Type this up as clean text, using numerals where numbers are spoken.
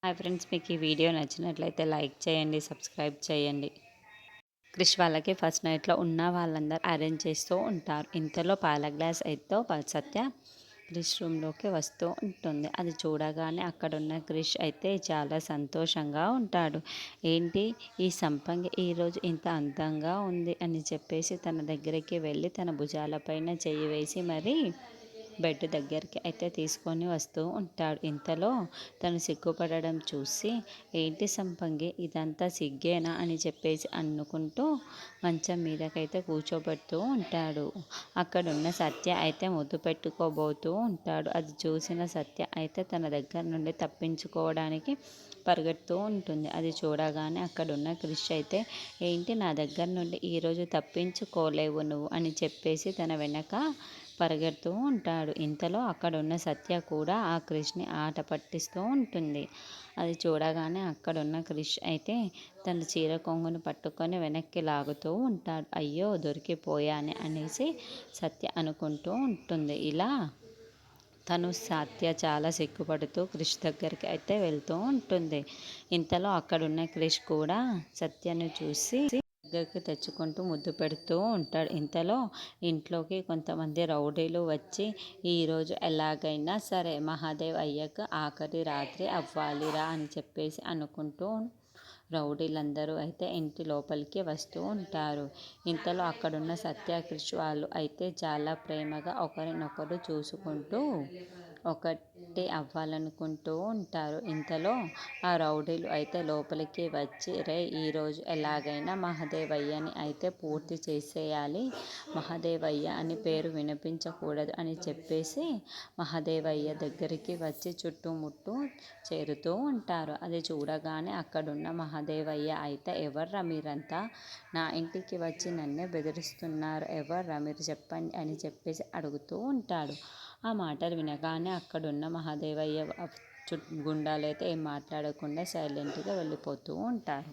Hi friends, మీకు ఈ video నచ్చినట్లయితే లైక్ చేయండి, సబ్స్క్రైబ్ చేయండి. క్రిష్ వాళ్ళకి ఫస్ట్ నైట్‌లో ఉన్న వాళ్ళందరూ అరేంజ్ చేస్తూ ఉంటారు. ఇంతలో పాల గ్లాస్ అయితే సత్య క్రిష్ రూమ్‌లోకి వస్తూ ఉంటుంది. అది చూడగానే అక్కడున్న క్రిష్ అయితే చాలా సంతోషంగా ఉంటాడు. ఏంటి ఈ సంపంగి ఈరోజు ఇంత అందంగా ఉంది అని చెప్పేసి తన దగ్గరికి వెళ్ళి తన భుజాలపైన చెయ్యి వేసి మరి బెడ్ దగ్గరికి అయితే తీసుకొని వస్తూ ఉంటాడు. ఇంతలో తను సిగ్గుపడడం చూసి, ఏంటి సంపంగి ఇదంతా సిగ్గేనా అని చెప్పేసి అనుకుంటూ మంచం మీదకైతే కూర్చోబెడుతూ ఉంటాడు. అక్కడున్న సత్య అయితే ముద్దు పెట్టుకోబోతూ ఉంటాడు. అది చూసిన సత్య అయితే తన దగ్గర నుండి తప్పించుకోవడానికి పరిగెడుతూ ఉంటుంది. అది చూడగానే అక్కడున్న క్రిష్ అయితే, ఏంటి నా దగ్గర నుండి ఈరోజు తప్పించుకోలేవు నువ్వు అని చెప్పేసి తన వెనక పరిగెడుతూ ఉంటాడు. ఇంతలో అక్కడున్న సత్య కూడా ఆ క్రిష్ని ఆట పట్టిస్తూ ఉంటుంది. అది చూడగానే అక్కడున్న క్రిష్ అయితే తన చీర కొంగును పట్టుకొని వెనక్కి లాగుతూ ఉంటాడు. అయ్యో దొరికిపోయానే అనేసి సత్య అనుకుంటూ ఉంటుంది. ఇలా తను సత్య చాలా సిగ్గుపడుతూ క్రిష్ దగ్గరికి అయితే వెళ్తూ ఉంటుంది. ఇంతలో అక్కడున్న క్రిష్ కూడా సత్యను చూసి దగ్గరికి తెచ్చుకుంటూ ముద్దు పెడుతూ ఉంటాడు. ఇంతలో ఇంట్లోకి కొంతమంది రౌడీలు వచ్చి, ఈరోజు ఎలాగైనా సరే మహాదేవ్ అయ్యాక ఆఖరి రాత్రి అవ్వాలిరా అని చెప్పేసి అనుకుంటూ రౌడీలందరూ అయితే ఇంటి లోపలికి వస్తూ ఉంటారు. ఇంతలో అక్కడున్న సత్య క్రిష్ వాళ్ళు అయితే చాలా ప్రేమగా ఒకరినొకరు చూసుకుంటూ ఒకటి అవ్వాలనుకుంటూ ఉంటారు. ఇంతలో ఆ రౌడీలు అయితే లోపలికి వచ్చి, రే ఈరోజు ఎలాగైనా మహాదేవయ్యని అయితే పూర్తి చేసేయాలి, మహాదేవయ్య అని పేరు వినిపించకూడదు అని చెప్పేసి మహాదేవయ్య దగ్గరికి వచ్చి చుట్టుముట్టు చేరుతూ ఉంటారు. అది చూడగానే అక్కడున్న మహాదేవయ్య అయితే, ఎవర్రా మీరంతా నా ఇంటికి వచ్చి నన్నే బెదిరిస్తున్నారు, ఎవర్రా మీరు చెప్పండి అని చెప్పేసి అడుగుతూ ఉంటాడు. ఆ మాటలు వినగానే అక్కడున్న మహాదేవయ్య గుండాలైతే ఏం మాట్లాడకుండా సైలెంట్గా వెళ్ళిపోతూ ఉంటారు.